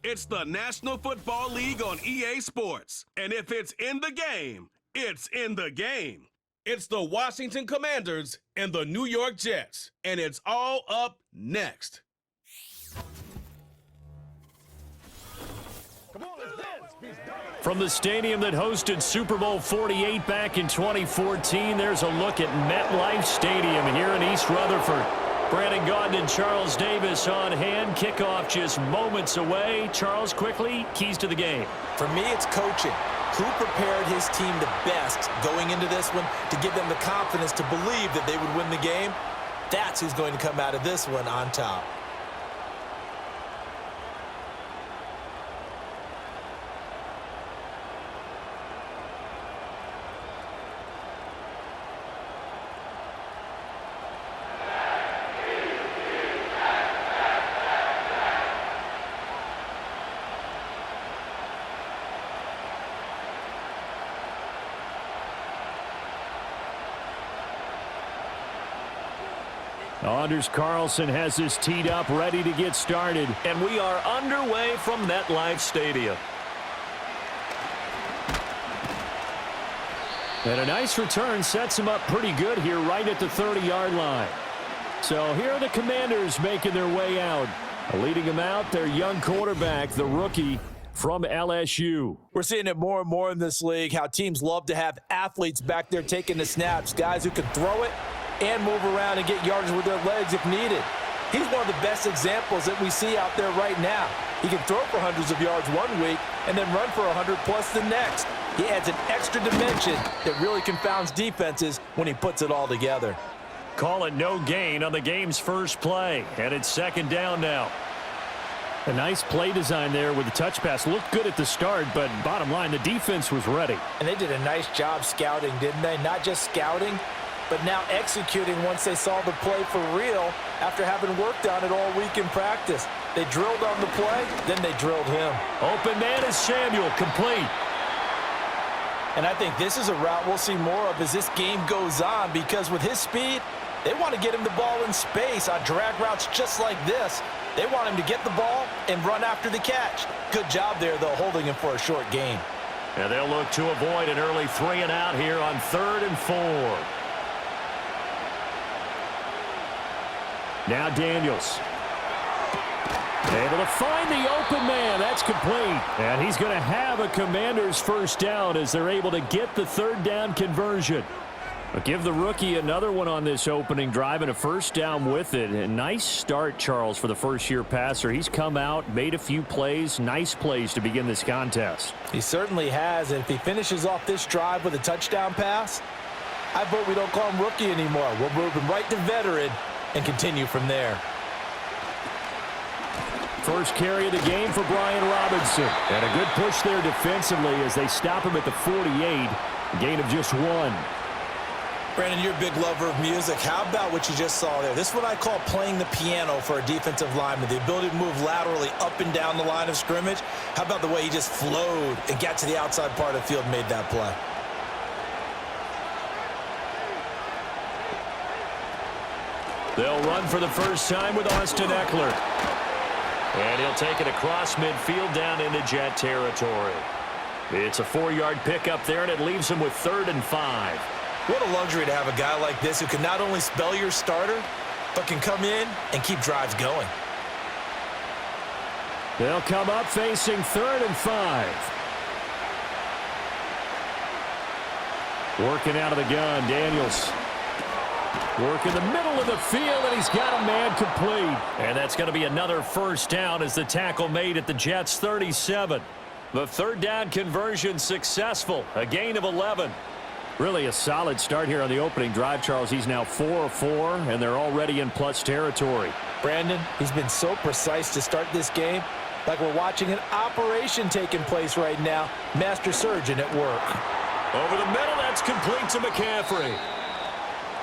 It's the National Football League on EA Sports. And if it's in the game, it's in the game. It's the Washington Commanders and the New York Jets. And it's all up next. From the stadium that hosted Super Bowl 48 back in 2014, there's a look at MetLife Stadium here in East Rutherford. Brandon Gaudin and Charles Davis on hand. Kickoff just moments away. Charles, quickly, keys to the game. For me, it's coaching. Who prepared his team the best going into this one to give them the confidence to believe that they would win the game? That's who's going to come out of this one on top. Anders Carlson has this teed up, ready to get started. And we are underway from MetLife Stadium. And a nice return sets him up pretty good here right at the 30-yard line. So here are the Commanders making their way out. Leading them out, their young quarterback, the rookie from LSU. We're seeing it more and more in this league, how teams love to have athletes back there taking the snaps, guys who can throw it and move around and get yardage with their legs if needed. He's one of the best examples that we see out there right now. He can throw for hundreds of yards one week and then run for 100+ the next. He adds an extra dimension that really confounds defenses when he puts it all together. Call it no gain on the game's first play, and it's second down now. A nice play design there with the touch pass. Looked good at the start, but bottom line, the defense was ready. And they did a nice job scouting, didn't they? Not just scouting, but now executing once they saw the play for real after having worked on it all week in practice. They drilled on the play, then they drilled him. Open man is Samuel, complete. And I think this is a route we'll see more of as this game goes on, because with his speed, they want to get him the ball in space on drag routes just like this. They want him to get the ball and run after the catch. Good job there, though, holding him for a short gain. And they'll look to avoid an early 3 and out here on 3rd and 4. Now Daniels. Able to find the open man. That's complete. And he's going to have a Commander's first down as they're able to get the 3rd down conversion. But give the rookie another one on this opening drive and a first down with it. A nice start, Charles, for the first-year passer. He's come out, made a few plays, nice plays to begin this contest. He certainly has, and if he finishes off this drive with a touchdown pass, I vote we don't call him rookie anymore. We'll move him right to veteran and continue from there. First carry of the game for Brian Robinson. And a good push there defensively as they stop him at the 48. A gain of just 1. Brandon, you're a big lover of music. How about what you just saw there? This is what I call playing the piano for a defensive lineman. The ability to move laterally up and down the line of scrimmage. How about the way he just flowed and got to the outside part of the field and made that play? They'll run for the first time with Austin Eckler. And he'll take it across midfield down into Jet territory. It's a 4-yard pickup there, and it leaves him with 3rd and 5. What a luxury to have a guy like this who can not only spell your starter, but can come in and keep drives going. They'll come up facing 3rd and 5. Working out of the gun, Daniels. Work in the middle of the field, and he's got a man complete. And that's going to be another first down as the tackle made at the Jets' 37. The 3rd down conversion successful, a gain of 11. Really a solid start here on the opening drive, Charles. He's now 4 of 4, and they're already in plus territory. Brandon, he's been so precise to start this game, like we're watching an operation taking place right now. Master surgeon at work. Over the middle, that's complete to McCaffrey.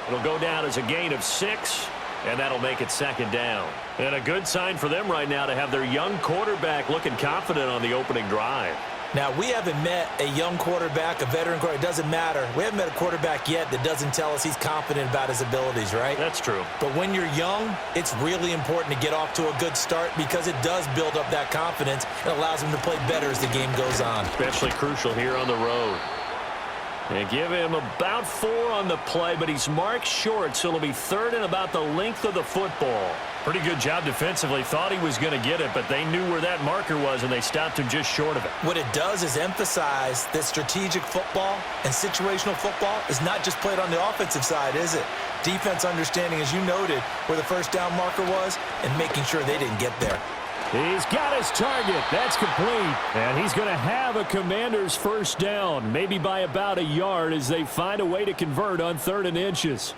It'll go down as a gain of 6, and that'll make it 2nd down. And a good sign for them right now to have their young quarterback looking confident on the opening drive. Now, we haven't met a young quarterback, a veteran quarterback. It doesn't matter. We haven't met a quarterback yet that doesn't tell us he's confident about his abilities, right? That's true. But when you're young, it's really important to get off to a good start because it does build up that confidence and allows him to play better as the game goes on. Especially crucial here on the road. They give him about 4 on the play, but he's marked short, so it'll be 3rd and about the length of the football. Pretty good job defensively. Thought he was going to get it, but they knew where that marker was, and they stopped him just short of it. What it does is emphasize that strategic football and situational football is not just played on the offensive side, is it? Defense understanding, as you noted, where the first down marker was and making sure they didn't get there. He's got his target. That's complete. And he's going to have a Commanders first down, maybe by about a yard as they find a way to convert on 3rd and inches.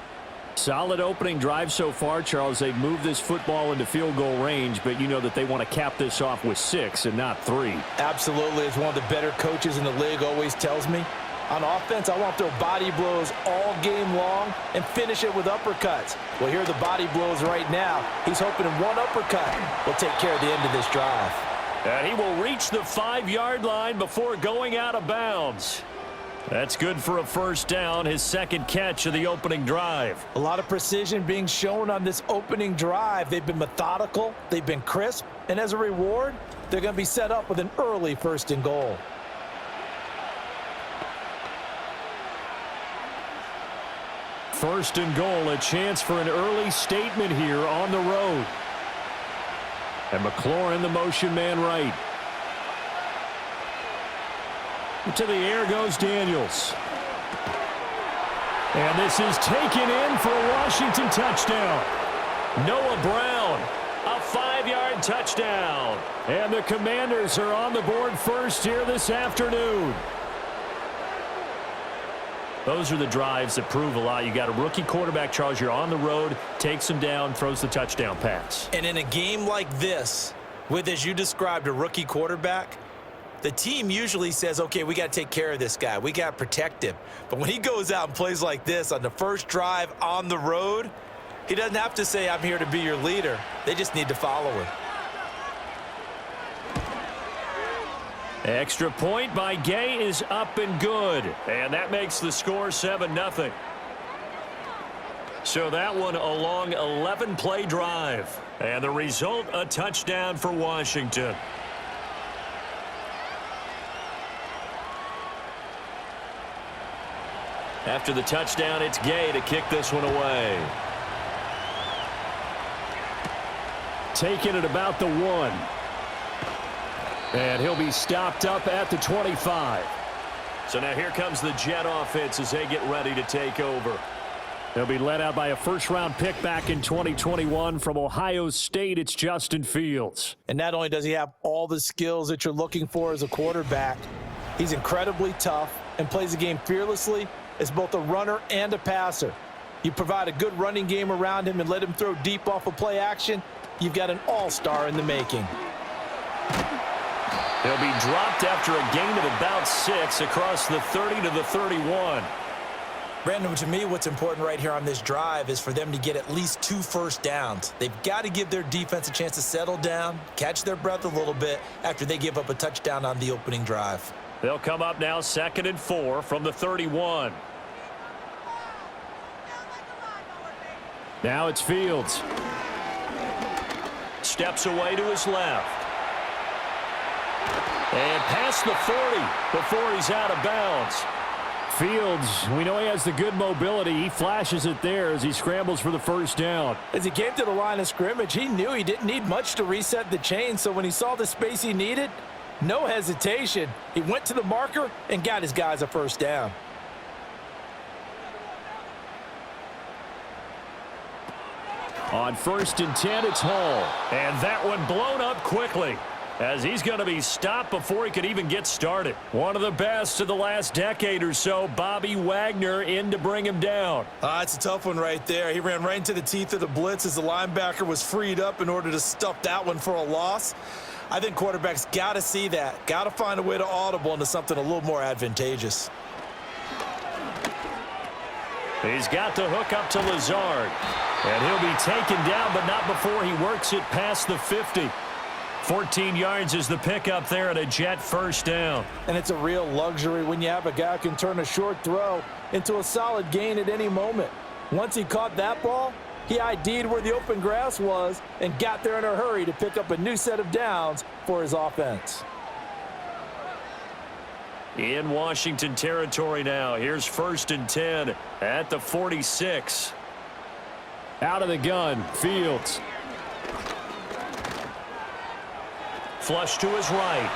Solid opening drive so far, Charles. They've moved this football into field goal range, but you know that they want to cap this off with 6 and not 3. Absolutely. As one of the better coaches in the league always tells me, on offense, I want to throw body blows all game long and finish it with uppercuts. Well, here are the body blows right now. He's hoping one uppercut will take care of the end of this drive. And he will reach the 5-yard line before going out of bounds. That's good for a first down, his 2nd catch of the opening drive. A lot of precision being shown on this opening drive. They've been methodical, they've been crisp, and as a reward, they're going to be set up with an early 1st and goal. First and goal, a chance for an early statement here on the road. And McLaurin, the motion man right. To the air goes Daniels. And this is taken in for a Washington touchdown. Noah Brown, a 5-yard touchdown. And the Commanders are on the board first here this afternoon. Those are the drives that prove a lot. You got a rookie quarterback, Charles. You're on the road, takes him down, throws the touchdown pass. And in a game like this, with, as you described, a rookie quarterback, the team usually says, okay, we got to take care of this guy. We got to protect him. But when he goes out and plays like this on the first drive on the road, he doesn't have to say, I'm here to be your leader. They just need to follow him. Extra point by Gay is up and good. And that makes the score 7-0. So that one a long 11-play drive. And the result, a touchdown for Washington. After the touchdown, it's Gay to kick this one away. Taking it about the 1. And he'll be stopped up at the 25. So now here comes the Jet offense as they get ready to take over. They'll be led out by a first-round pick back in 2021 from Ohio State. It's Justin Fields. And not only does he have all the skills that you're looking for as a quarterback, he's incredibly tough and plays the game fearlessly as both a runner and a passer. You provide a good running game around him and let him throw deep off of play action, you've got an all-star in the making. He'll be dropped after a gain of about 6 across the 30 to the 31. Brandon, to me, what's important right here on this drive is for them to get at least 2 first downs. They've got to give their defense a chance to settle down, catch their breath a little bit after they give up a touchdown on the opening drive. They'll come up now 2nd and 4 from the 31. Now it's Fields. Steps away to his left. And past the 40 before he's out of bounds. Fields, we know he has the good mobility. He flashes it there as he scrambles for the first down. As he came to the line of scrimmage, he knew he didn't need much to reset the chain, so when he saw the space he needed, no hesitation. He went to the marker and got his guys a first down. On 1st and 10, it's Hall. And that one blown up quickly, as he's going to be stopped before he could even get started. One of the best of the last decade or so, Bobby Wagner in to bring him down. It's a tough one right there. He ran right into the teeth of the blitz as the linebacker was freed up in order to stuff that one for a loss. I think quarterbacks got to see that. Got to find a way to audible into something a little more advantageous. He's got to hook up to Lazard. And he'll be taken down, but not before he works it past the 50. 14 yards is the pickup there at a Jet first down. And it's a real luxury when you have a guy who can turn a short throw into a solid gain at any moment. Once he caught that ball, he ID'd where the open grass was and got there in a hurry to pick up a new set of downs for his offense. In Washington territory now. Here's 1st and 10 at the 46. Out of the gun, Fields. Flush to his right.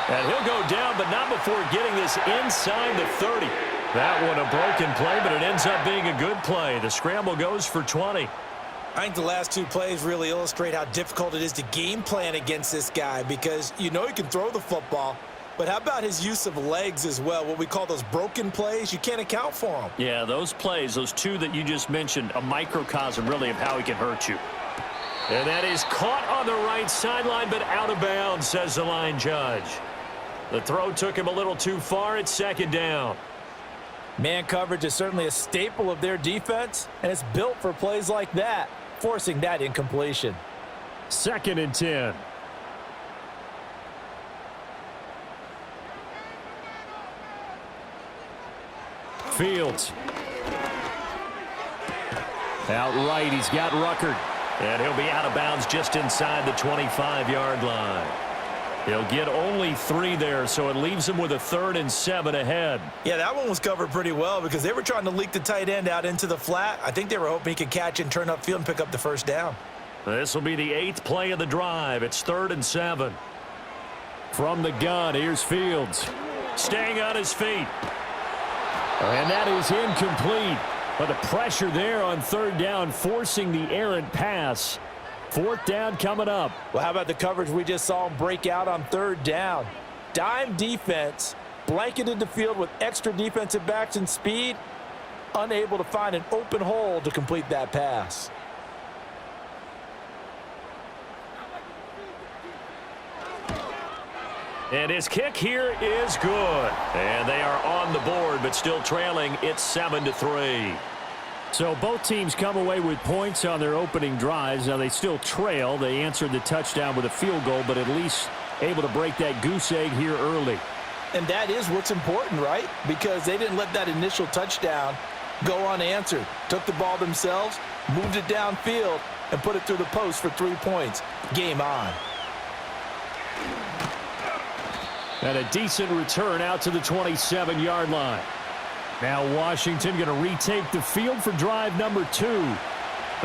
And he'll go down, but not before getting this inside the 30. That one a broken play, but it ends up being a good play. The scramble goes for 20. I think the last two plays really illustrate how difficult it is to game plan against this guy because you know he can throw the football, but how about his use of legs as well, what we call those broken plays? You can't account for them. Yeah, those plays, those two that you just mentioned, a microcosm really of how he can hurt you. And that is caught on the right sideline, but out of bounds, says the line judge. The throw took him a little too far. It's 2nd down. Man coverage is certainly a staple of their defense, and it's built for plays like that, forcing that incompletion. 2nd and 10. Fields. Outright, he's got Ruckert. And he'll be out of bounds just inside the 25-yard line. He'll get only 3 there, so it leaves him with a 3rd and 7 ahead. Yeah, that one was covered pretty well because they were trying to leak the tight end out into the flat. I think they were hoping he could catch and turn upfield and pick up the 1st down. This will be the 8th play of the drive. It's 3rd and 7. From the gun, here's Fields. Staying on his feet. And that is incomplete. But the pressure there on 3rd down, forcing the errant pass. 4th down coming up. Well, how about the coverage we just saw him break out on 3rd down? Dime defense, blanketed the field with extra defensive backs and speed, unable to find an open hole to complete that pass. And his kick here is good. And they are on the board, but still trailing. It's 7-3. So both teams come away with points on their opening drives. Now they still trail. They answered the touchdown with a field goal, but at least able to break that goose egg here early. And that is what's important, right? Because they didn't let that initial touchdown go unanswered. Took the ball themselves, moved it downfield, and put it through the post for 3 points. Game on. And a decent return out to the 27-yard line. Now Washington going to retake the field for drive number 2.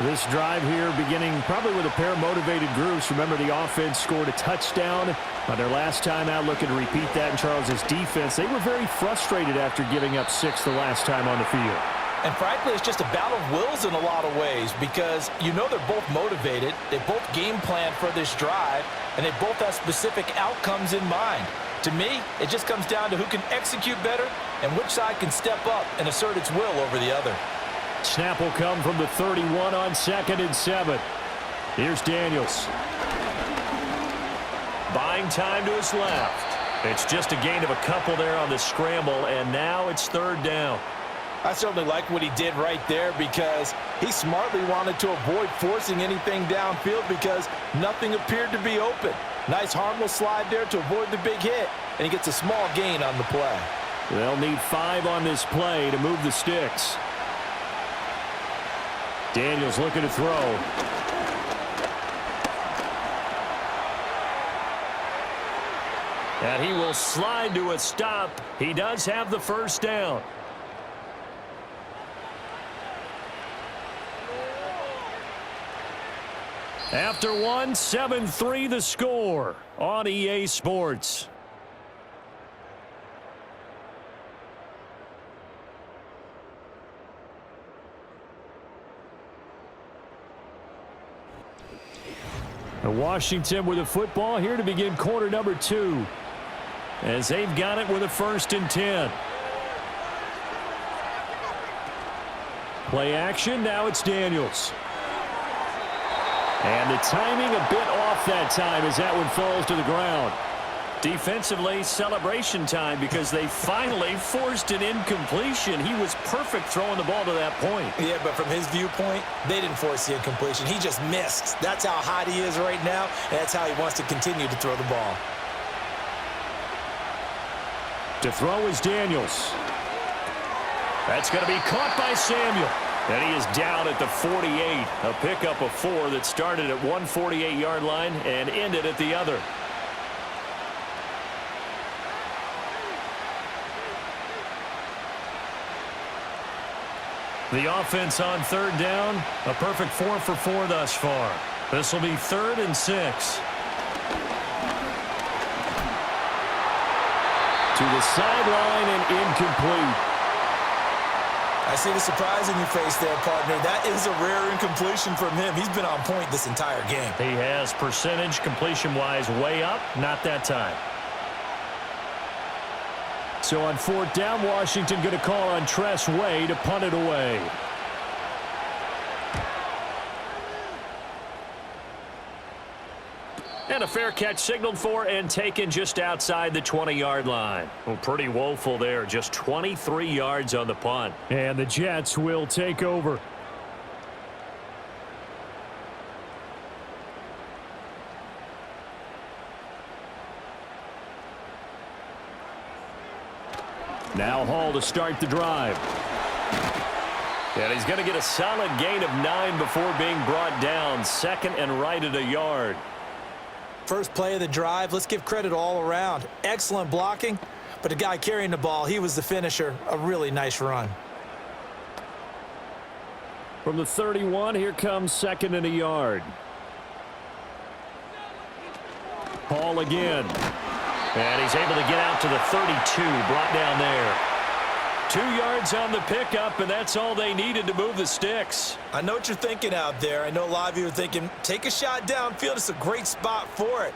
This drive here beginning probably with a pair of motivated groups. Remember, the offense scored a touchdown on their last time out, looking to repeat that in Charles's defense. They were very frustrated after giving up 6 the last time on the field. And frankly, it's just a battle of wills in a lot of ways because you know they're both motivated. They both game plan for this drive, and they both have specific outcomes in mind. To me, it just comes down to who can execute better and which side can step up and assert its will over the other. Snap will come from the 31 on 2nd and 7. Here's Daniels. Buying time to his left. It's just a gain of a couple there on the scramble, and now it's 3rd down. I certainly like what he did right there because he smartly wanted to avoid forcing anything downfield because nothing appeared to be open. Nice harmless slide there to avoid the big hit, and he gets a small gain on the play. They'll need 5 on this play to move the sticks. Daniels looking to throw. And he will slide to a stop. He does have the 1st down. After 1, 7-3 the score on EA Sports. Washington with the football here to begin quarter number 2. As they've got it with a 1st and 10. Play action, now it's Daniels. And the timing a bit off that time as that one falls to the ground. Defensively, celebration time because they finally forced an incompletion. He was perfect throwing the ball to that point. Yeah, but from his viewpoint, they didn't force the incompletion. He just missed. That's how hot he is right now, and that's how he wants to continue to throw the ball. To throw is Daniels. That's going to be caught by Samuel. And he is down at the 48. A pickup of 4 that started at 148-yard line and ended at the other. The offense on third down, a perfect 4 for 4 thus far. This will be 3rd and 6. To the sideline and incomplete. I see the surprise in your face there, partner. That is a rare incompletion from him. He's been on point this entire game. He has percentage completion-wise way up, not that time. So on 4th down, Washington going to call on Tress Way to punt it away. And a fair catch signaled for and taken just outside the 20-yard line. Well, pretty woeful there, just 23 yards on the punt. And the Jets will take over. Now Hall to start the drive. And he's going to get a solid gain of 9 before being brought down. 2nd and right at a yard. First play of the drive, let's give credit all around. Excellent blocking, but the guy carrying the ball, he was the finisher. A really nice run. From the 31, here comes 2nd and a yard. Hall again. And he's able to get out to the 32, brought down there. 2 yards on the pickup, and that's all they needed to move the sticks. I know what you're thinking out there. I know a lot of you are thinking, take a shot downfield. It's a great spot for it.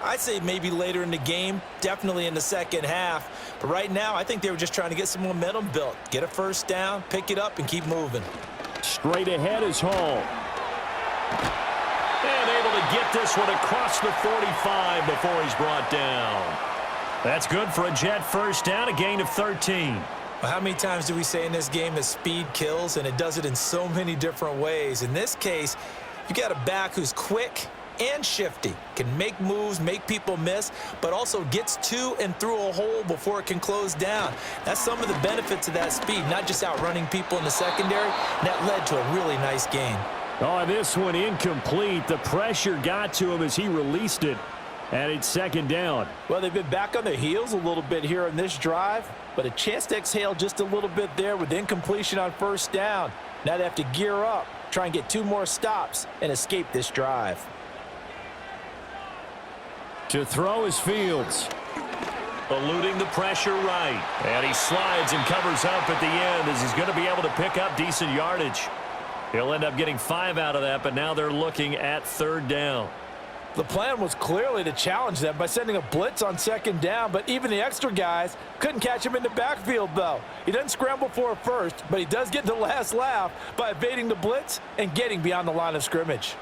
I'd say maybe later in the game, definitely in the second half. But right now, I think they were just trying to get some momentum built. Get a first down, pick it up, and keep moving. Straight ahead is Hall. And able to get this one across the 45 before he's brought down. That's good for a Jet first down, a gain of 13. Well, how many times do we say in this game that speed kills, and it does it in so many different ways? In this case, you got a back who's quick and shifty, can make moves, make people miss, but also gets to and through a hole before it can close down. That's some of the benefits of that speed, not just outrunning people in the secondary. And that led to a really nice gain. Oh, this one incomplete. The pressure got to him as he released it, and it's 2nd down. Well, they've been back on their heels a little bit here in this drive, but a chance to exhale just a little bit there with incompletion on first down. Now they have to gear up, try and get 2 more stops, and escape this drive. To throw is Fields. Eluding the pressure right. And he slides and covers up at the end as he's going to be able to pick up decent yardage. He'll end up getting 5 out of that, but now they're looking at 3rd down. The plan was clearly to challenge them by sending a blitz on 2nd down, but even the extra guys couldn't catch him in the backfield, though. He doesn't scramble for a first, but he does get the last laugh by evading the blitz and getting beyond the line of scrimmage.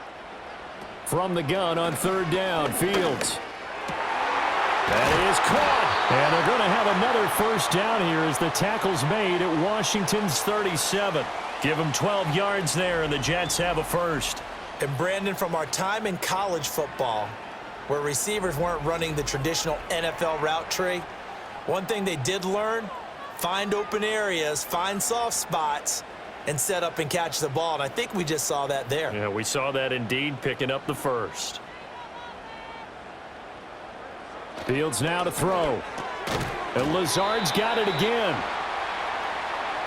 From the gun on 3rd down, Fields. That is caught. And they're going to have another first down here as the tackle's made at Washington's 37. Give them 12 yards there, and the Jets have a first. And Brandon, from our time in college football, where receivers weren't running the traditional NFL route tree, one thing they did learn, find open areas, find soft spots, and set up and catch the ball. And I think we just saw that there. Yeah, we saw that indeed, picking up the first. Fields now to throw. And Lazard's got it again.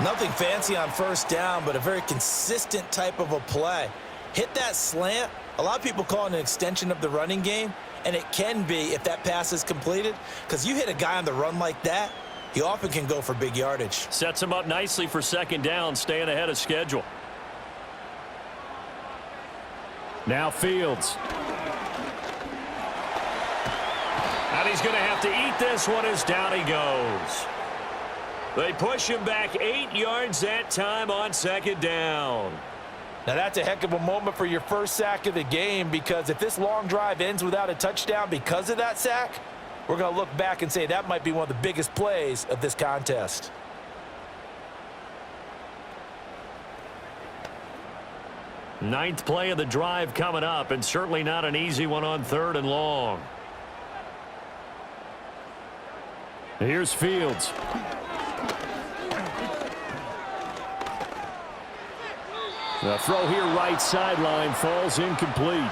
Nothing fancy on first down, but a very consistent type of a play. Hit that slant. A lot of people call it an extension of the running game, and it can be if that pass is completed, because you hit a guy on the run like that, he often can go for big yardage. Sets him up nicely for 2nd down, staying ahead of schedule. Now Fields. And he's going to have to eat this one as down he goes. They push him back 8 yards that time on 2nd down. Now that's a heck of a moment for your first sack of the game, because if this long drive ends without a touchdown because of that sack, we're going to look back and say that might be one of the biggest plays of this contest. Ninth play of the drive coming up, and certainly not an easy one on 3rd and long. Here's Fields. The throw here right sideline falls incomplete.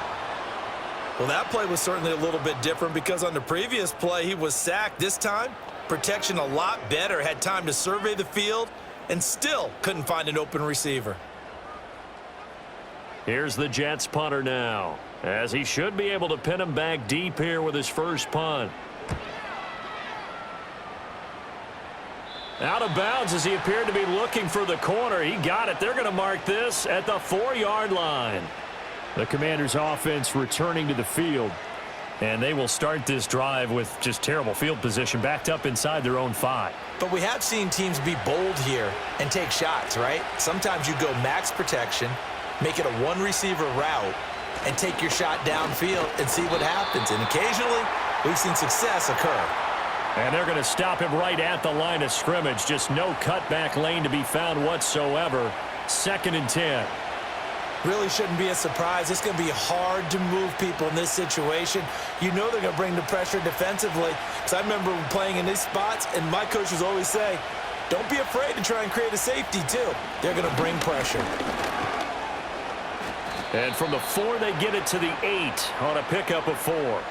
Well, that play was certainly a little bit different because on the previous play he was sacked. This time, protection a lot better. Had time to survey the field and still couldn't find an open receiver. Here's the Jets punter now, as he should be able to pin him back deep here with his first punt. Out of bounds as he appeared to be looking for the corner. He got it. They're going to mark this at the 4-yard line. The Commanders' offense returning to the field, and they will start this drive with just terrible field position, backed up inside their own 5. But we have seen teams be bold here and take shots, right? Sometimes you go max protection, make it a one-receiver route, and take your shot downfield and see what happens. And occasionally, we've seen success occur. And they're going to stop him right at the line of scrimmage. Just no cutback lane to be found whatsoever. 2nd and 10. Really shouldn't be a surprise. It's going to be hard to move people in this situation. You know they're going to bring the pressure defensively. Because I remember playing in these spots, and my coaches always say, don't be afraid to try and create a safety, too. They're going to bring pressure. And from the 4, they get it to the 8 on a pickup of 4.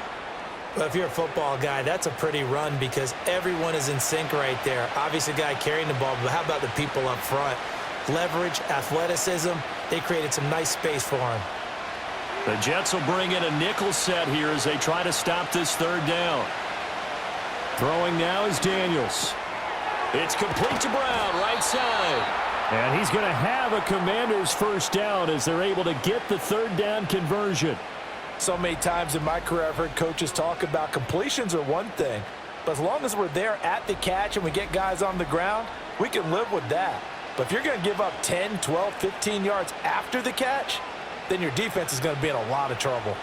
Well, if you're a football guy, that's a pretty run because everyone is in sync right there. Obviously, the guy carrying the ball, but how about the people up front? Leverage, athleticism, they created some nice space for him. The Jets will bring in a nickel set here as they try to stop this 3rd down. Throwing now is Daniels. It's complete to Brown, right side. And he's going to have a Commanders first down as they're able to get the 3rd down conversion. So many times in my career I've heard coaches talk about completions are one thing, but as long as we're there at the catch and we get guys on the ground, we can live with that. But if you're going to give up 10, 12, 15 yards after the catch, then your defense is going to be in a lot of trouble.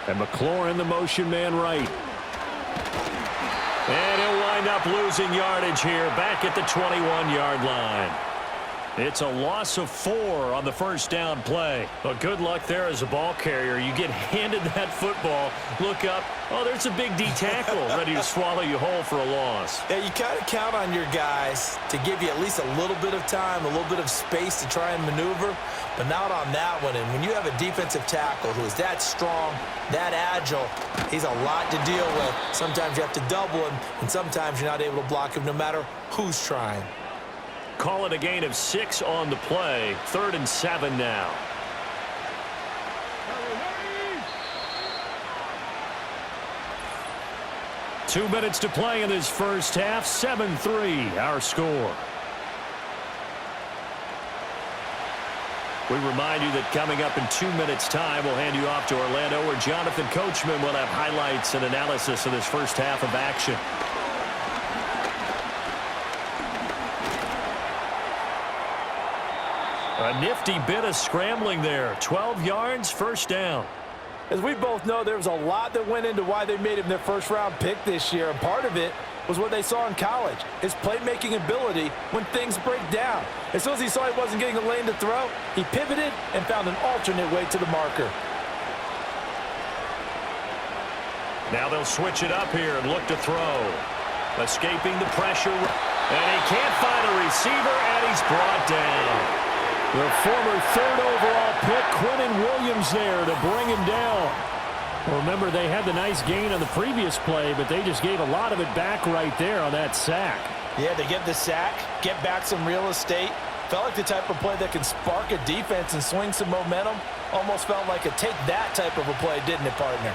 And McLaurin, the motion man right. And he'll wind up losing yardage here back at the 21-yard line. It's a loss of 4 on the first down play. But good luck there as a ball carrier. You get handed that football, look up, oh, there's a big D tackle ready to swallow you whole for a loss. Yeah, you kind of count on your guys to give you at least a little bit of time, a little bit of space to try and maneuver, but not on that one. And when you have a defensive tackle who is that strong, that agile, he's a lot to deal with. Sometimes you have to double him, and sometimes you're not able to block him no matter who's trying. Call it a gain of 6 on the play. 3rd and 7 now. Two minutes to play in this first half. 7-3 our score. We remind you that coming up in 2 minutes' time, we'll hand you off to Orlando, where Jonathan Coachman will have highlights and analysis of this first half of action. A nifty bit of scrambling there. 12 yards, first down. As we both know, there was a lot that went into why they made him their first-round pick this year, and part of it was what they saw in college, his playmaking ability when things break down. As soon as he saw he wasn't getting a lane to throw, he pivoted and found an alternate way to the marker. Now they'll switch it up here and look to throw. Escaping the pressure, and he can't find a receiver, and he's brought down. The former 3rd overall pick, Quinnen Williams, there to bring him down. Well, remember, they had the nice gain on the previous play, but they just gave a lot of it back right there on that sack. Yeah, they get the sack, get back some real estate. Felt like the type of play that can spark a defense and swing some momentum. Almost felt like a take that type of a play, didn't it, partner?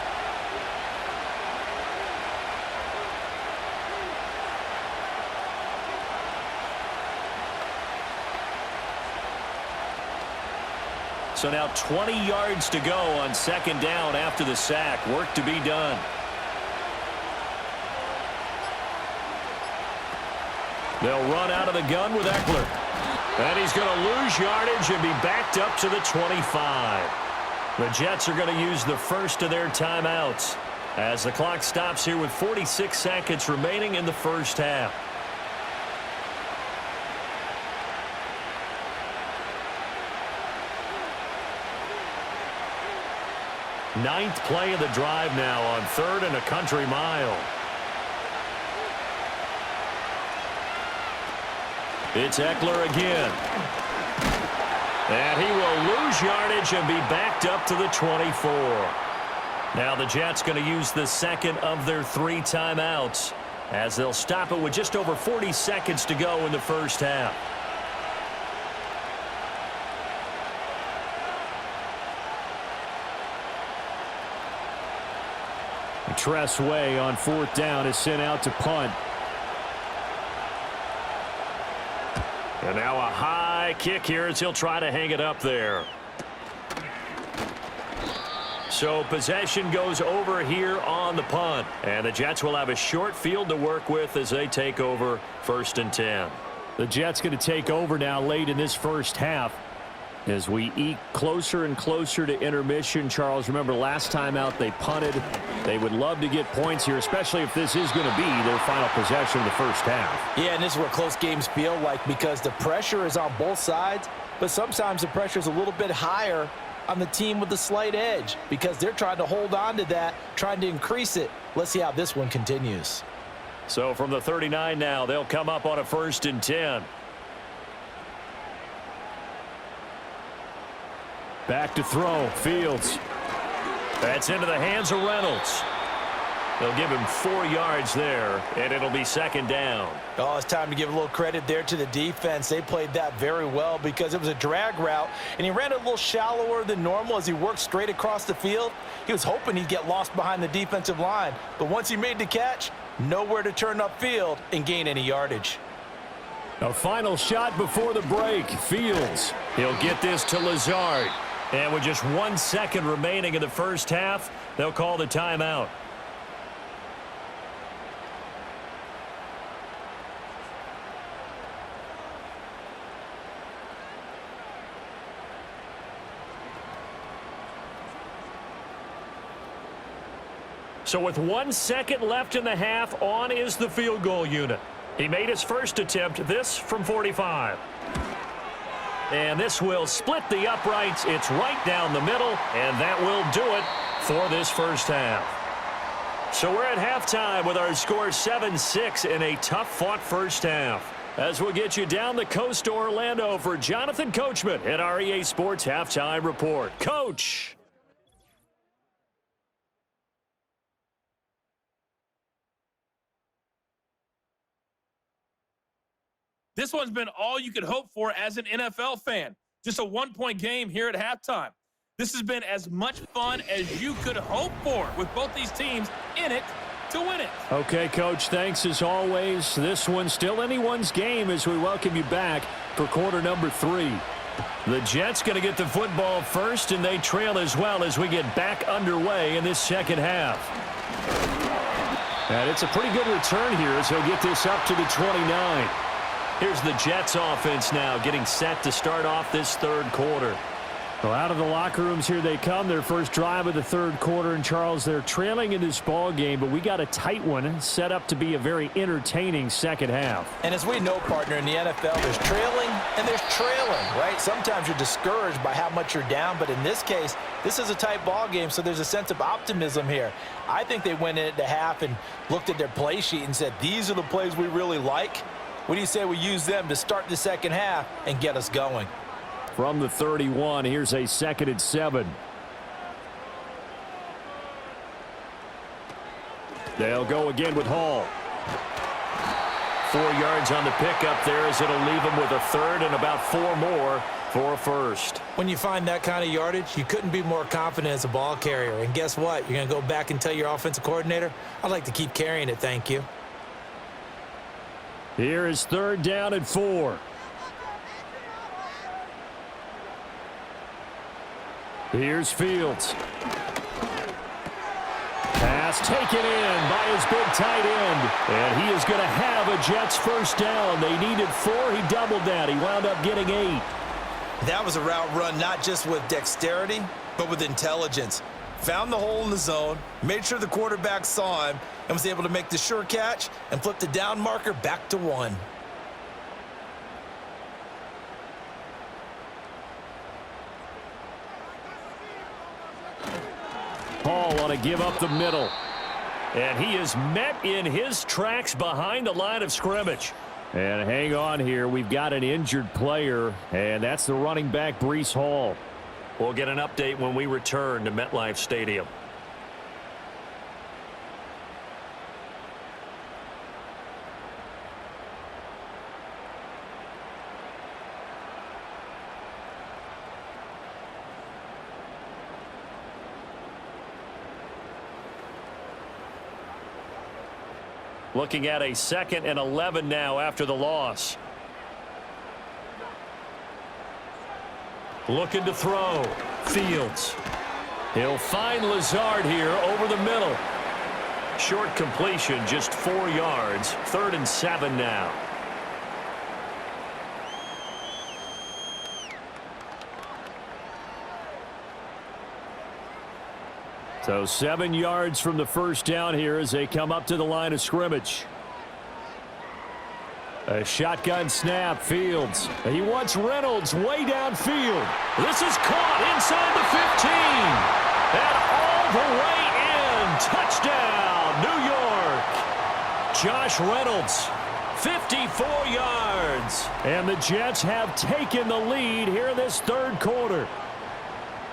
So now 20 yards to go on 2nd down after the sack. Work to be done. They'll run out of the gun with Eckler. And he's going to lose yardage and be backed up to the 25. The Jets are going to use the first of their timeouts as the clock stops here with 46 seconds remaining in the first half. Ninth play of the drive now on 3rd and a country mile. It's Eckler again. And he will lose yardage and be backed up to the 24. Now the Jets going to use the second of their 3 timeouts as they'll stop it with just over 40 seconds to go in the first half. Tress Way on 4th down is sent out to punt. And now a high kick here as he'll try to hang it up there. So possession goes over here on the punt. And the Jets will have a short field to work with as they take over 1st and 10. The Jets going to take over now late in this first half. As we eke closer and closer to intermission. Charles, remember last time out they punted. They would love to get points here, especially if this is going to be their final possession of the first half. Yeah, and this is what close games feel like because the pressure is on both sides, but sometimes the pressure is a little bit higher on the team with the slight edge because they're trying to hold on to that, trying to increase it. Let's see how this one continues. So from the 39 now, they'll come up on a 1st and 10. Back to throw. Fields. That's into the hands of Reynolds. They'll give him 4 yards there, and it'll be 2nd down. Oh, it's time to give a little credit there to the defense. They played that very well because it was a drag route, and he ran a little shallower than normal as he worked straight across the field. He was hoping he'd get lost behind the defensive line, but once he made the catch, nowhere to turn upfield and gain any yardage. A final shot before the break. Fields. He'll get this to Lazard. And with just 1 second remaining in the first half, they'll call the timeout. So with 1 second left in the half, on is the field goal unit. He made his first attempt, this from 45. And this will split the uprights. It's right down the middle, and that will do it for this first half. So we're at halftime with our score 7-6 in a tough-fought first half. As we'll get you down the coast to Orlando for Jonathan Coachman at our EA Sports Halftime Report. Coach! This one's been all you could hope for as an NFL fan. Just a 1-point game here at halftime. This has been as much fun as you could hope for with both these teams in it to win it. Okay, Coach, thanks as always. This one's still anyone's game as we welcome you back for quarter number 3. The Jets going to get the football first, and they trail as well as we get back underway in this second half. And it's a pretty good return here as he'll get this up to the 29. Here's the Jets offense now getting set to start off this third quarter. Well, out of the locker rooms here they come. Their first drive of the third quarter. And, Charles, they're trailing in this ball game, but we got a tight one set up to be a very entertaining second half. And as we know, partner, in the NFL, there's trailing and there's trailing, right? Sometimes you're discouraged by how much you're down, but in this case, this is a tight ball game, so there's a sense of optimism here. I think they went into half and looked at their play sheet and said, these are the plays we really like. What do you say we use them to start the second half and get us going? From the 31, here's a 2nd and 7. They'll go again with Hall. 4 yards on the pickup there as it'll leave him with a third and about 4 more for a first. When you find that kind of yardage, you couldn't be more confident as a ball carrier. And guess what? You're going to go back and tell your offensive coordinator, I'd like to keep carrying it, thank you. Here is 3rd down and 4. Here's Fields. Pass Pass taken in by his big tight end. And he is going to have a Jets first down. They needed 4. He doubled that. He wound up getting 8. That was a route run not just with dexterity, but with intelligence. Found the hole in the zone, made sure the quarterback saw him, and was able to make the sure catch and flip the down marker back to 1. Paul want to give up the middle. And he is met in his tracks behind the line of scrimmage. And hang on here. We've got an injured player, and that's the running back, Breece Hall. We'll get an update when we return to MetLife Stadium. Looking at a 2nd and 11 now after the loss. Looking to throw. Fields. He'll find Lazard here over the middle. Short completion, just 4 yards. 3rd and 7 now. So 7 yards from the first down here as they come up to the line of scrimmage. A shotgun snap, Fields. He wants Reynolds way downfield. This is caught inside the 15. And all the way in. Touchdown, New York. Josh Reynolds, 54 yards. And the Jets have taken the lead here in this 3rd quarter.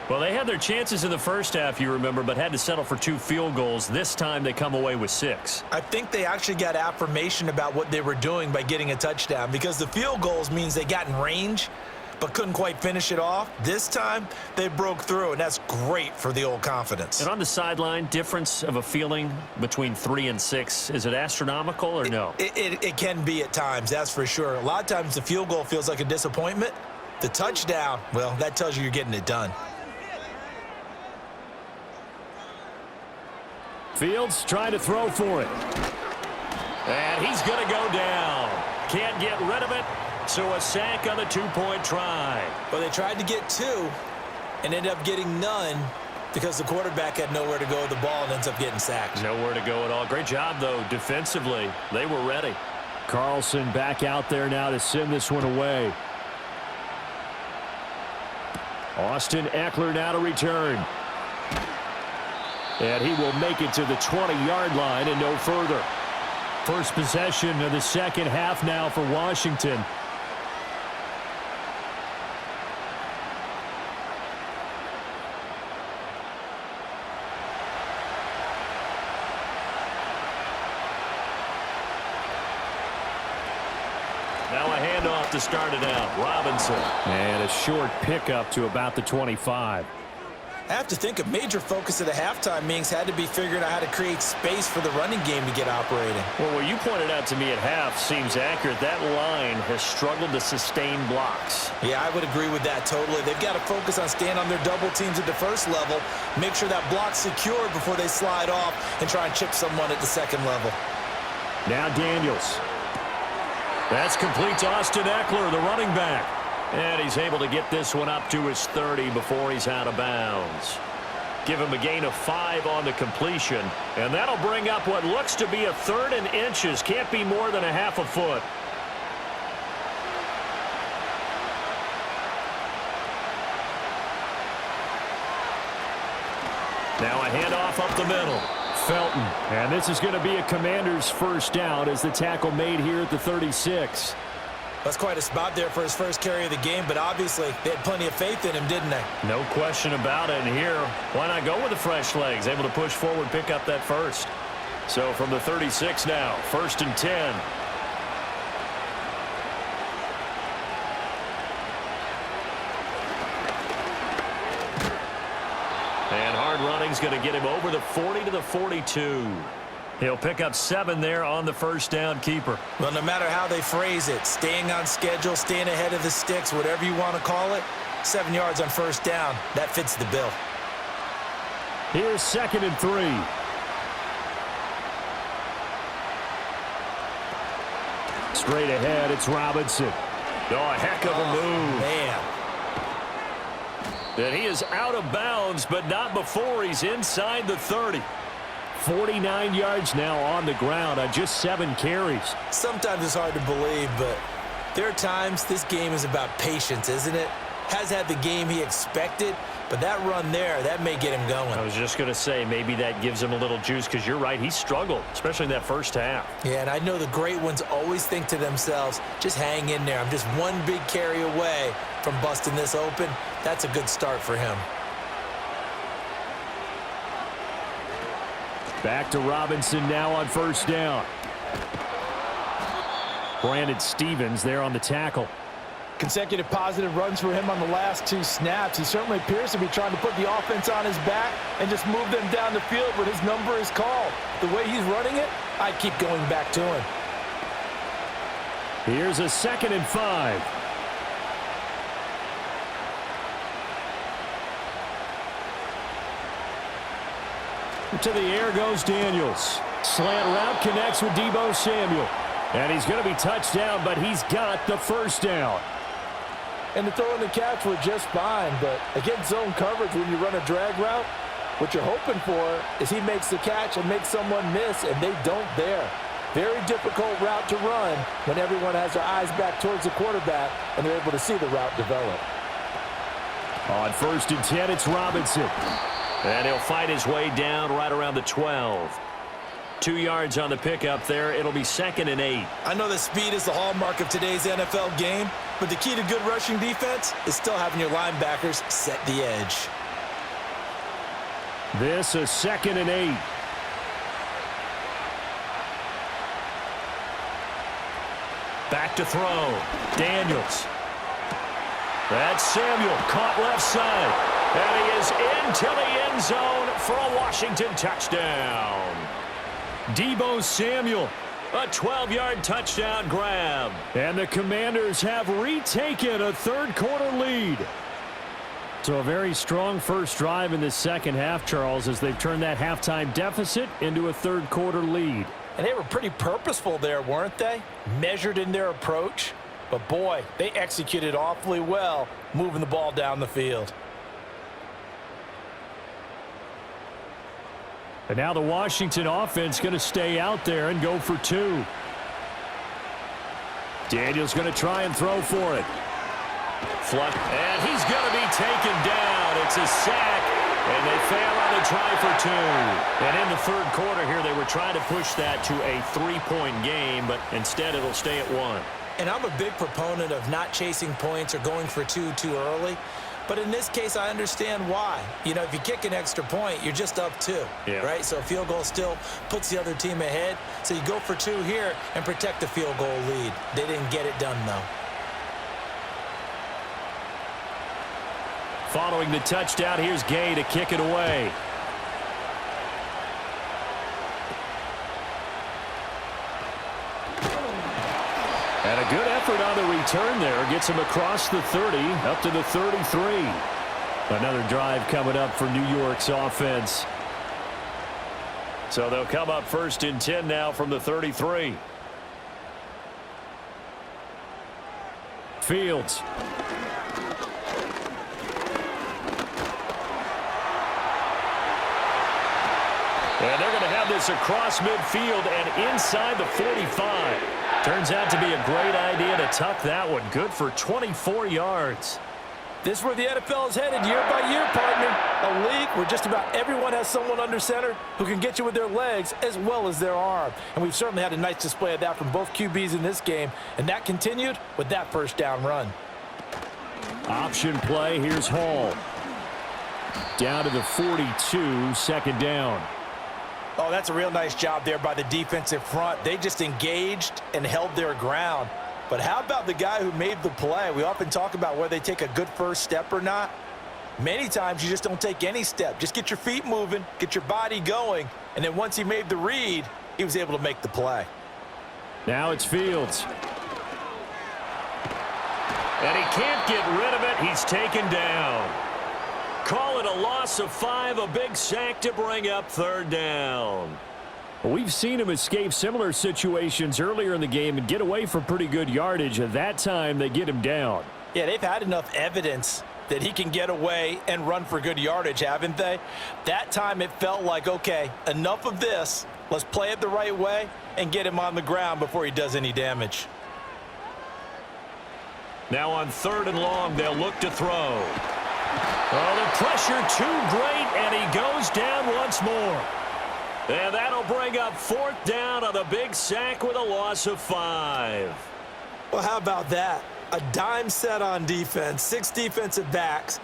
Well, they had their chances in the first half, you remember, but had to settle for 2 field goals. This time they come away with 6. I think they actually got affirmation about what they were doing by getting a touchdown, because the field goals means they got in range but couldn't quite finish it off. This time they broke through, and that's great for the old confidence. And on the sideline, difference of a feeling between 3 and 6, is it astronomical or no? It can be at times, that's for sure. A lot of times the field goal feels like a disappointment. The touchdown, well, that tells you you're getting it done. Fields trying to throw for it. And he's going to go down. Can't get rid of it, so a sack on the 2-point try. Well, they tried to get 2 and ended up getting none because the quarterback had nowhere to go with the ball and ends up getting sacked. Nowhere to go at all. Great job, though, defensively. They were ready. Carlson back out there now to send this one away. Austin Eckler now to return. And he will make it to the 20-yard line and no further. First possession of the second half now for Washington. Now a handoff to start it out. Robinson. And a short pickup to about the 25. I have to think a major focus of the halftime meetings had to be figuring out how to create space for the running game to get operating. Well, what you pointed out to me at half seems accurate. That line has struggled to sustain blocks. Yeah, I would agree with that totally. They've got to focus on staying on their double teams at the first level, make sure that block's secured before they slide off and try and chip someone at the second level. Now Daniels. That's complete to Austin Eckler, the running back. And he's able to get this one up to his 30 before he's out of bounds. Give him a gain of 5 on the completion. And that'll bring up what looks to be a 3rd and inches. Can't be more than a half a foot. Now a handoff up the middle. Felton. And this is going to be a Commander's first down as the tackle made here at the 36. That's quite a spot there for his first carry of the game, but obviously they had plenty of faith in him, didn't they? No question about it. And here, why not go with the fresh legs? Able to push forward, pick up that first. So from the 36 now, 1st and 10. And hard running's going to get him over the 40 to the 42. He'll pick up 7 there on the first down keeper. Well, no matter how they phrase it, staying on schedule, staying ahead of the sticks, whatever you want to call it, 7 yards on first down, that fits the bill. Here's 2nd and 3. straight ahead. It's Robinson. Oh, a heck of a move. Man. And he is out of bounds, but not before he's inside the 30. 49 yards now on the ground on just 7 carries. Sometimes it's hard to believe, but there are times this game is about patience, isn't it? Has had the game he expected, but that run there, that may get him going. I was just going to say, maybe that gives him a little juice, because you're right, he struggled, especially in that first half. Yeah, and I know the great ones always think to themselves, just hang in there. I'm just one big carry away from busting this open. That's a good start for him. Back to Robinson now on first down. Brandon Stevens there on the tackle. Consecutive positive runs for him on the last 2 snaps. He certainly appears to be trying to put the offense on his back and just move them down the field when his number is called. The way he's running it, I'd keep going back to him. Here's a 2nd and 5. To the air goes Daniels. Slant route connects with Deebo Samuel. And he's going to be touched down, but he's got the first down. And the throw and the catch were just fine, but against zone coverage when you run a drag route, what you're hoping for is he makes the catch and makes someone miss, and they don't there. Very difficult route to run when everyone has their eyes back towards the quarterback and they're able to see the route develop. On 1st and 10, it's Robinson. And he'll fight his way down right around the 12. 2 yards on the pickup there. It'll be 2nd and 8. I know that speed is the hallmark of today's NFL game, but the key to good rushing defense is still having your linebackers set the edge. This a 2nd and 8. Back to throw. Daniels. That's Samuel, caught left side. And he is into the end zone for a Washington touchdown. Deebo Samuel, a 12-yard touchdown grab. And the Commanders have retaken a 3rd-quarter lead. So a very strong first drive in the second half, Charles, as they've turned that halftime deficit into a 3rd-quarter lead. And they were pretty purposeful there, weren't they? Measured in their approach. But, boy, they executed awfully well moving the ball down the field. And now the Washington offense going to stay out there and go for 2. Daniels going to try and throw for it. And he's going to be taken down. It's a sack, and they fail on the try for 2. And in the 3rd quarter here, they were trying to push that to a 3-point game, but instead it'll stay at 1. And I'm a big proponent of not chasing points or going for 2 too early. But in this case, I understand why. You know, if you kick an extra point, you're just up 2, right? So a field goal still puts the other team ahead. So you go for 2 here and protect the field goal lead. They didn't get it done, though. Following the touchdown, here's Gay to kick it away. And a good effort on the return there. Gets him across the 30, up to the 33. Another drive coming up for New York's offense. So they'll come up 1st and 10 now from the 33. Fields. And they're going to have this across midfield and inside the 45. Turns out to be a great idea to tuck that one. Good for 24 yards. This is where the NFL is headed year by year, partner. A league where just about everyone has someone under center who can get you with their legs as well as their arm. And we've certainly had a nice display of that from both QBs in this game. And that continued with that first down run. Option play. Here's Hall. Down to the 42, 2nd down. Oh, that's a real nice job there by the defensive front. They just engaged and held their ground. But how about the guy who made the play? We often talk about whether they take a good first step or not. Many times you just don't take any step. Just get your feet moving, get your body going, and then once he made the read, he was able to make the play. Now it's Fields. And he can't get rid of it. He's taken down. Call it a loss of 5, a big sack to bring up 3rd down. We've seen him escape similar situations earlier in the game and get away for pretty good yardage. At that time, they get him down. Yeah, they've had enough evidence that he can get away and run for good yardage, haven't they? That time it felt like, okay, enough of this. Let's play it the right way and get him on the ground before he does any damage. Now on 3rd and long, they'll look to throw. Oh, the pressure too great, and he goes down once more. And that'll bring up 4th down on the big sack with a loss of 5. Well, how about that? A dime set on defense, 6 defensive backs.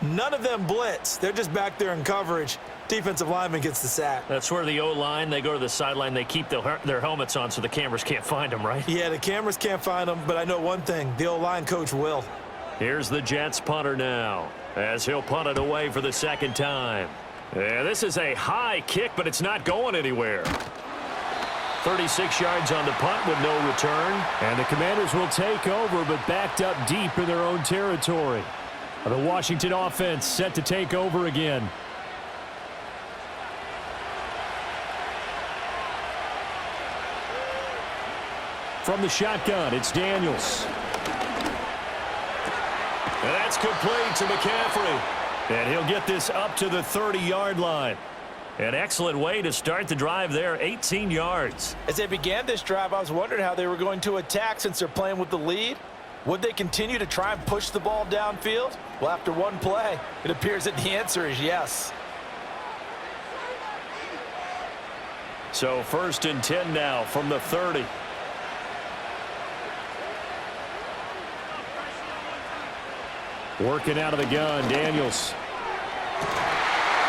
None of them blitz. They're just back there in coverage. Defensive lineman gets the sack. That's where the O-line, they go to the sideline, they keep their helmets on so the cameras can't find them, right? Yeah, the cameras can't find them, but I know one thing. The O-line coach will. Here's the Jets punter now, as he'll punt it away for the 2nd time. Yeah, this is a high kick, but it's not going anywhere. 36 yards on the punt with no return. And the Commanders will take over, but backed up deep in their own territory. The Washington offense set to take over again. From the shotgun, it's Daniels. And that's complete to McCaffrey. And he'll get this up to the 30-yard line. An excellent way to start the drive there, 18 yards. As they began this drive, I was wondering how they were going to attack since they're playing with the lead. Would they continue to try and push the ball downfield? Well, after one play, it appears that the answer is yes. So 1st and 10 now from the 30. Working out of the gun, Daniels.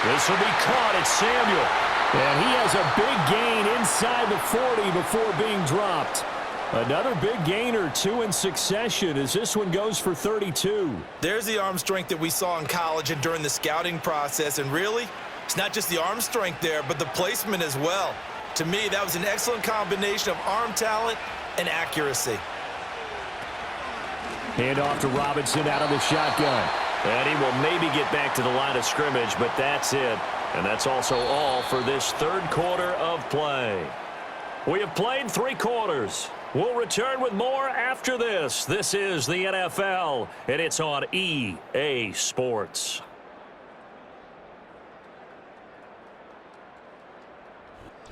This will be caught. It's Samuel. And he has a big gain inside the 40 before being dropped. Another big gain or 2 in succession as this one goes for 32. There's the arm strength that we saw in college and during the scouting process. And really, it's not just the arm strength there, but the placement as well. To me, that was an excellent combination of arm talent and accuracy. Hand off to Robinson out of the shotgun. And he will maybe get back to the line of scrimmage, but that's it. And that's also all for this 3rd quarter of play. We have played 3 quarters. We'll return with more after this. This is the NFL, and it's on EA Sports.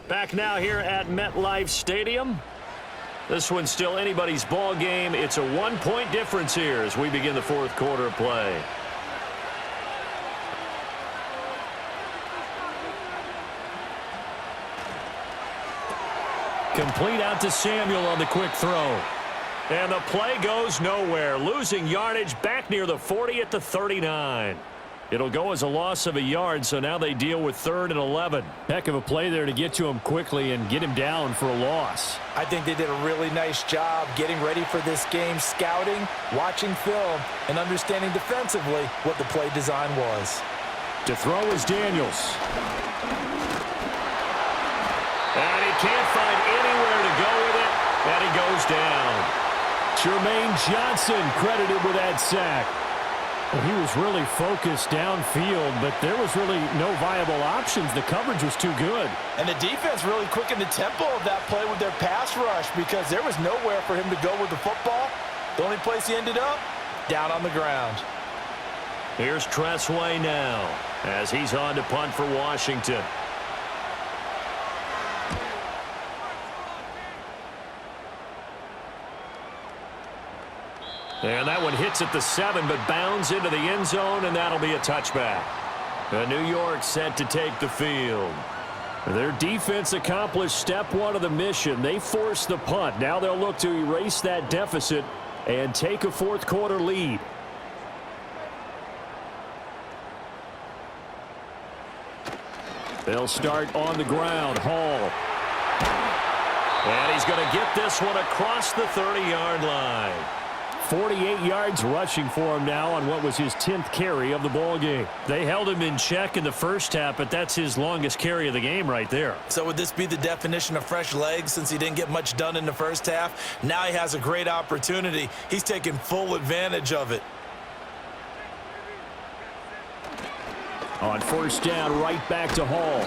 Back now here at MetLife Stadium. This one's still anybody's ball game. It's a 1-point difference here as we begin the 4th quarter of play. Complete out to Samuel on the quick throw. And the play goes nowhere. Losing yardage back near the 40 at the 39. It'll go as a loss of a yard, so now they deal with 3rd and 11. Heck of a play there to get to him quickly and get him down for a loss. I think they did a really nice job getting ready for this game, scouting, watching film, and understanding defensively what the play design was. To throw is Daniels. And he can't find anywhere to go with it, and he goes down. Jermaine Johnson credited with that sack. Well, he was really focused downfield, but there was really no viable options. The coverage was too good. And the defense really quickened the tempo of that play with their pass rush because there was nowhere for him to go with the football. The only place he ended up, down on the ground. Here's Tressway now as he's on to punt for Washington. And that one hits at the 7, but bounds into the end zone, and that'll be a touchback. New York set to take the field. Their defense accomplished step 1 of the mission. They forced the punt. Now they'll look to erase that deficit and take a 4th quarter lead. They'll start on the ground. Hall. And he's going to get this one across the 30-yard line. 48 yards rushing for him now on what was his 10th carry of the ball game. They held him in check in the first half, but that's his longest carry of the game right there. So would this be the definition of fresh legs since he didn't get much done in the first half? Now he has a great opportunity. He's taking full advantage of it. On 1st down, right back to Hall.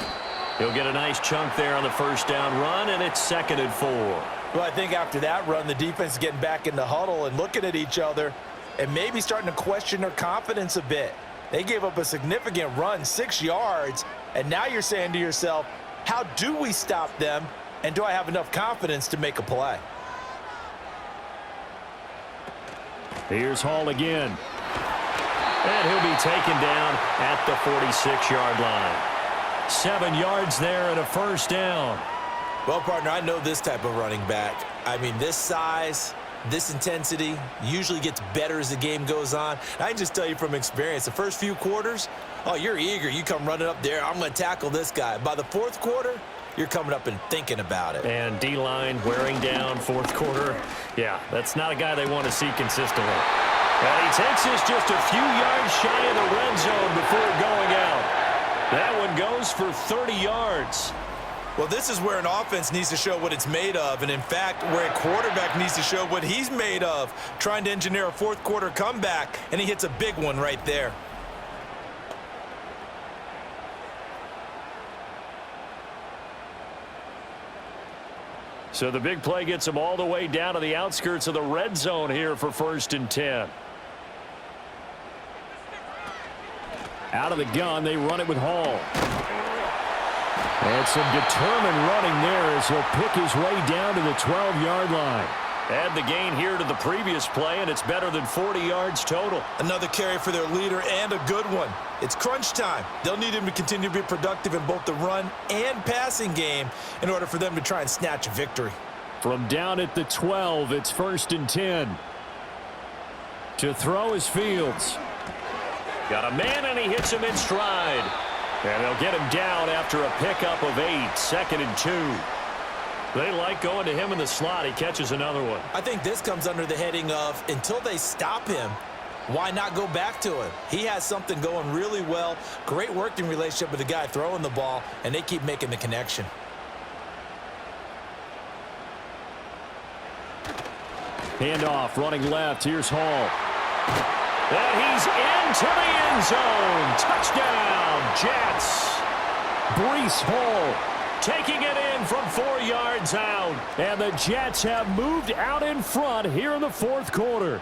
He'll get a nice chunk there on the first down run, and it's 2nd and 4. Well, I think after that run, the defense is getting back in the huddle and looking at each other and maybe starting to question their confidence a bit. They gave up a significant run, 6 yards, and now you're saying to yourself, how do we stop them, and do I have enough confidence to make a play? Here's Hall again. And he'll be taken down at the 46-yard line. 7 yards there and a first down. Well, partner, I know this type of running back. I mean, this size, this intensity usually gets better as the game goes on. I can just tell you from experience, the first few quarters, oh, you're eager. You come running up there, I'm going to tackle this guy. By the 4th quarter, you're coming up and thinking about it. And D-line wearing down 4th quarter. Yeah, that's not a guy they want to see consistently. And he takes this just a few yards shy of the red zone before going out. That one goes for 30 yards. Well, this is where an offense needs to show what it's made of, and in fact, where a quarterback needs to show what he's made of, trying to engineer a 4th quarter comeback, and he hits a big one right there. So the big play gets him all the way down to the outskirts of the red zone here for 1st and 10. Out of the gun, they run it with Hall. And some determined running there as he'll pick his way down to the 12-yard line. Add the gain here to the previous play, and it's better than 40 yards total. Another carry for their leader, and a good one. It's crunch time. They'll need him to continue to be productive in both the run and passing game in order for them to try and snatch a victory. From down at the 12, it's 1st and 10. To throw is Fields. Got a man, and he hits him in stride. And they'll get him down after a pickup of 8, 2nd and 2. They like going to him in the slot. He catches another one. I think this comes under the heading of, until they stop him, why not go back to him? He has something going really well. Great working relationship with the guy throwing the ball, and they keep making the connection. Handoff, running left. Here's Hall. And he's into the end zone. Touchdown, Jets. Breece Hall taking it in from 4 yards out. And the Jets have moved out in front here in the 4th quarter.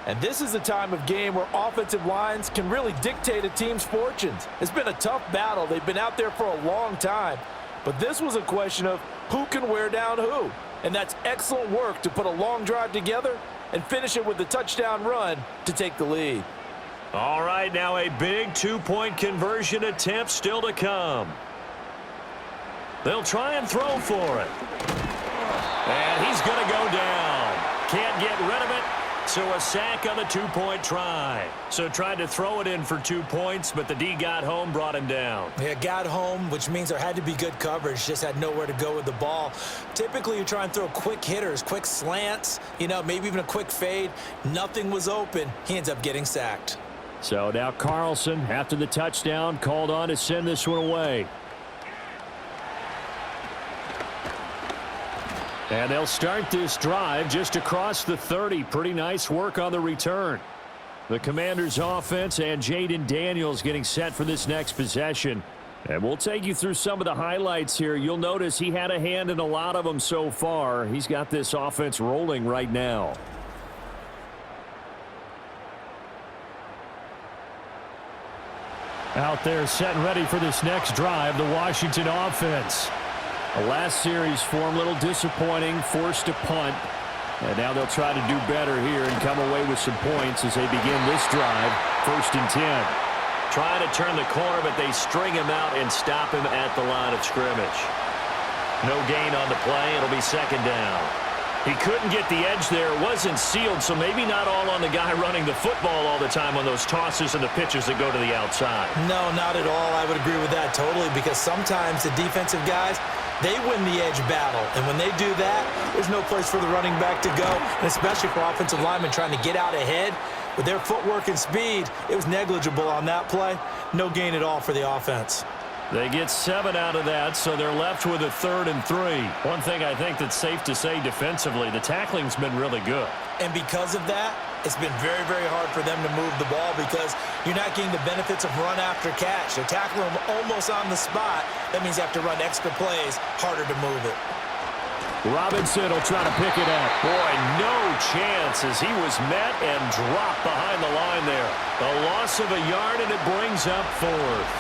And this is a time of game where offensive lines can really dictate a team's fortunes. It's been a tough battle. They've been out there for a long time. But this was a question of who can wear down who. And that's excellent work to put a long drive together and finish it with the touchdown run to take the lead. All right, now a big 2-point conversion attempt still to come. They'll try and throw for it. And he's going to go down. Can't get rid of it. So a sack on the 2-point try. So tried to throw it in for 2 points, but the D got home, brought him down. Yeah, got home, which means there had to be good coverage. Just had nowhere to go with the ball. Typically, you try and throw quick hitters, quick slants, maybe even a quick fade. Nothing was open. He ends up getting sacked. So now Carlson, after the touchdown, called on to send this one away. And they'll start this drive just across the 30. Pretty nice work on the return. The Commanders' offense and Jaden Daniels getting set for this next possession. And we'll take you through some of the highlights here. You'll notice he had a hand in a lot of them so far. He's got this offense rolling right now. Out there set and ready for this next drive, the Washington offense. The last series for him, a little disappointing, forced a punt. And now they'll try to do better here and come away with some points as they begin this drive, 1st and 10. Trying to turn the corner, but they string him out and stop him at the line of scrimmage. No gain on the play. It'll be 2nd down. He couldn't get the edge there. It wasn't sealed, so maybe not all on the guy running the football all the time on those tosses and the pitches that go to the outside. No, not at all. I would agree with that totally, because sometimes the defensive guys, they win the edge battle. And when they do that, there's no place for the running back to go, and especially for offensive linemen trying to get out ahead. With their footwork and speed, it was negligible on that play. No gain at all for the offense. They get 7 out of that, so they're left with a 3rd and 3. One thing I think that's safe to say defensively, the tackling's been really good. And because of that, It's been very, very hard for them to move the ball because you're not getting the benefits of run after catch. They're tackling them almost on the spot. That means you have to run extra plays, harder to move it. Robinson will try to pick it up. Boy, no chance as he was met and dropped behind the line there. A loss of a yard, and it brings up 4th.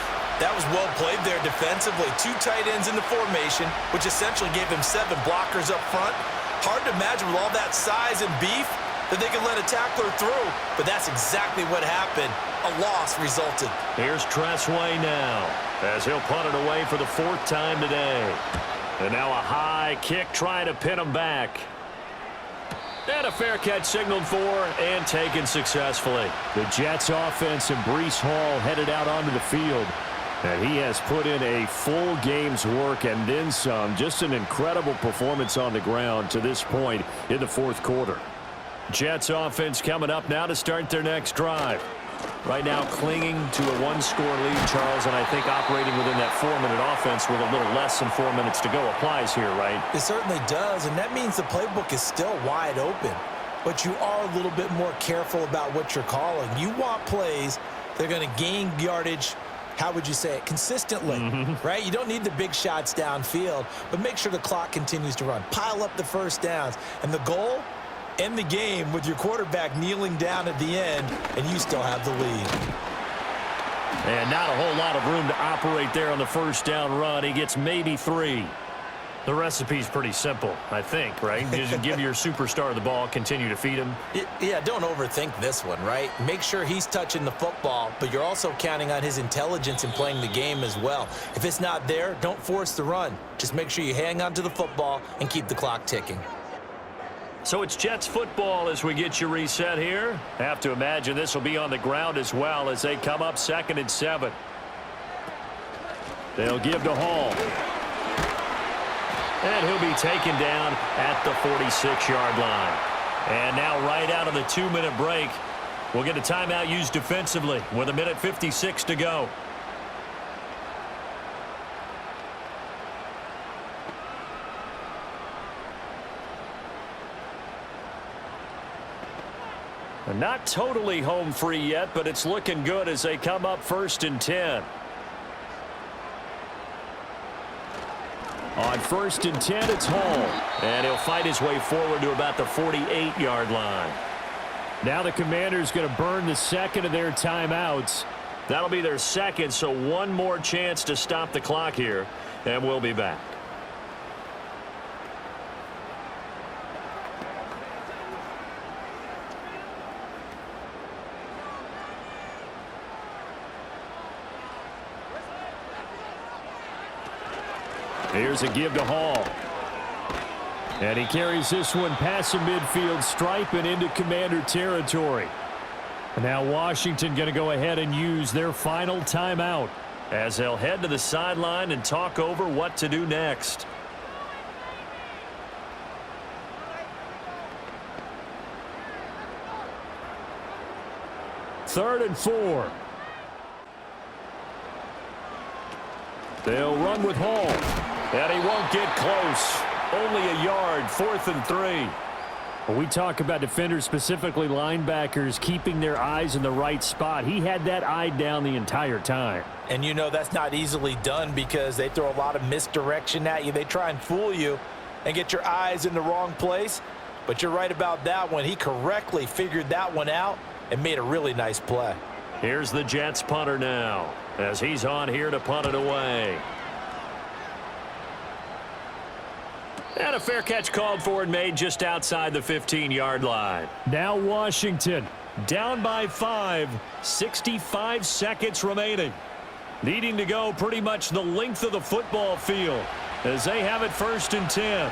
That was well played there defensively. 2 tight ends in the formation, which essentially gave them 7 blockers up front. Hard to imagine with all that size and beef that they could let a tackler through, but that's exactly what happened. A loss resulted. Here's Tressway now as he'll punt it away for the 4th time today. And now a high kick trying to pin him back. And a fair catch signaled for and taken successfully. The Jets offense and Breece Hall headed out onto the field. And he has put in a full game's work and then some. Just an incredible performance on the ground to this point in the 4th quarter. Jets offense coming up now to start their next drive. Right now clinging to a 1-score lead, Charles, and I think operating within that 4-minute offense with a little less than 4 minutes to go applies here, right? It certainly does, and that means the playbook is still wide open. But you are a little bit more careful about what you're calling. You want plays that are going to gain yardage, how would you say it, consistently, right? You don't need the big shots downfield, but make sure the clock continues to run. Pile up the first downs, and the goal, end the game with your quarterback kneeling down at the end, and you still have the lead. And not a whole lot of room to operate there on the first down run. He gets maybe 3. The recipe's pretty simple, I think, right? Just give your superstar the ball, continue to feed him. Yeah, don't overthink this one, right? Make sure he's touching the football, but you're also counting on his intelligence in playing the game as well. If it's not there, don't force the run. Just make sure you hang on to the football and keep the clock ticking. So it's Jets football as we get you reset here. Have to imagine this will be on the ground as well as they come up 2nd and 7. They'll give to Hall. And he'll be taken down at the 46-yard line. And now right out of the 2-minute break, we'll get a timeout used defensively with 1:56 to go. Not totally home free yet, but it's looking good as they come up 1st and 10. On 1st and 10, it's Hall. And he'll fight his way forward to about the 48-yard line. Now the Commanders going to burn the 2nd of their timeouts. That'll be their 2nd, so one more chance to stop the clock here, and we'll be back. Here's a give to Hall. And he carries this one past the midfield stripe and into Commander territory. And now Washington going to go ahead and use their final timeout as they'll head to the sideline and talk over what to do next. Third and 4. They'll run with Hall. And he won't get close. Only a yard, 4th and 3. When we talk about defenders, specifically linebackers, keeping their eyes in the right spot, he had that eye down the entire time. And you know that's not easily done because they throw a lot of misdirection at you. They try and fool you and get your eyes in the wrong place. But you're right about that one. He correctly figured that one out and made a really nice play. Here's the Jets punter now as he's on here to punt it away. And a fair catch called for and made just outside the 15-yard line. Now Washington down by 5, 65 seconds remaining. Needing to go pretty much the length of the football field as they have it 1st and 10.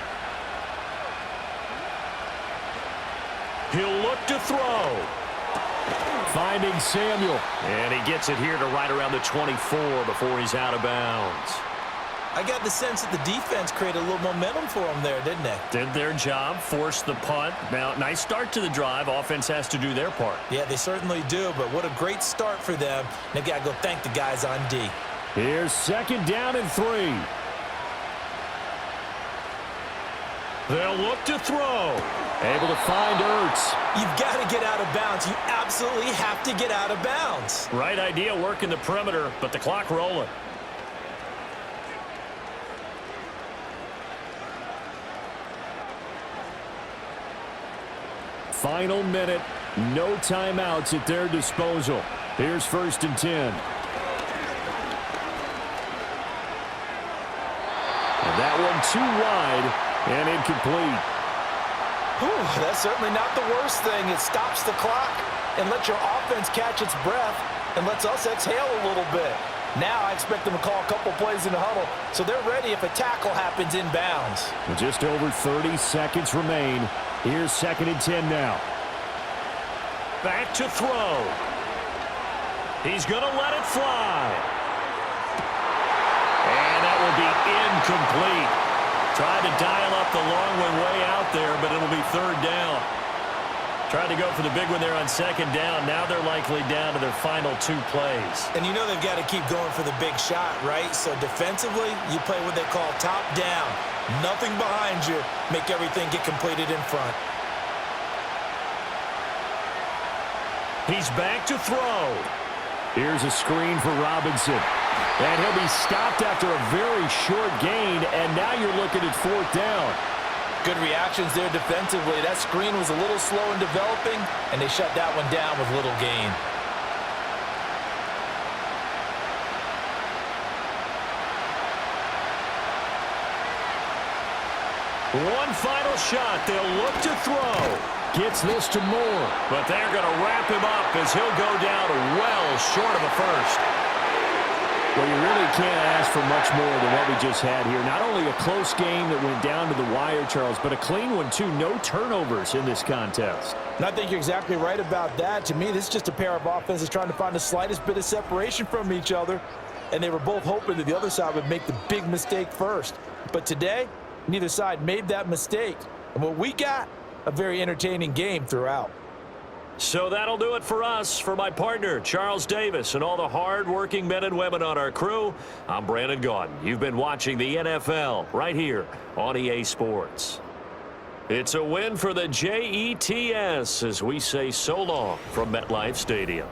He'll look to throw. Finding Samuel. And he gets it here to right around the 24 before he's out of bounds. I got the sense that the defense created a little momentum for them there, didn't they? Did their job, forced the punt. Now, nice start to the drive. Offense has to do their part. Yeah, they certainly do, but what a great start for them. They got to go thank the guys on D. Here's 2nd down and 3. They'll look to throw. Able to find Ertz. You've got to get out of bounds. You absolutely have to get out of bounds. Right idea, working the perimeter, but the clock rolling. Final minute, no timeouts at their disposal. Here's 1st and 10. And that one too wide and incomplete. Whew, that's certainly not the worst thing. It stops the clock and lets your offense catch its breath and lets us exhale a little bit. Now I expect them to call a couple plays in the huddle so they're ready if a tackle happens inbounds. With just over 30 seconds remain. Here's 2nd and 10 now. Back to throw. He's going to let it fly. And that will be incomplete. Tried to dial up the long one way out there, but it'll be 3rd down. Tried to go for the big one there on 2nd down. Now they're likely down to their final 2 plays. And you know they've got to keep going for the big shot, right? So defensively, you play what they call top down. Nothing behind you. Make everything get completed in front. He's back to throw. Here's a screen for Robinson. And he'll be stopped after a very short gain, and now you're looking at 4th down. Good reactions there defensively. That screen was a little slow in developing, and they shut that one down with little gain. One final shot. They'll look to throw. Gets this to Moore. But they're going to wrap him up as he'll go down well short of a first. Well, you really can't ask for much more than what we just had here. Not only a close game that went down to the wire, Charles, but a clean one, too. No turnovers in this contest. And I think you're exactly right about that. To me, this is just a pair of offenses trying to find the slightest bit of separation from each other. And they were both hoping that the other side would make the big mistake first. But today, neither side made that mistake. And what we got, a very entertaining game throughout. So that'll do it for us. For my partner, Charles Davis, and all the hard-working men and women on our crew, I'm Brandon Gaudin. You've been watching the NFL right here on EA Sports. It's a win for the Jets as we say so long from MetLife Stadium.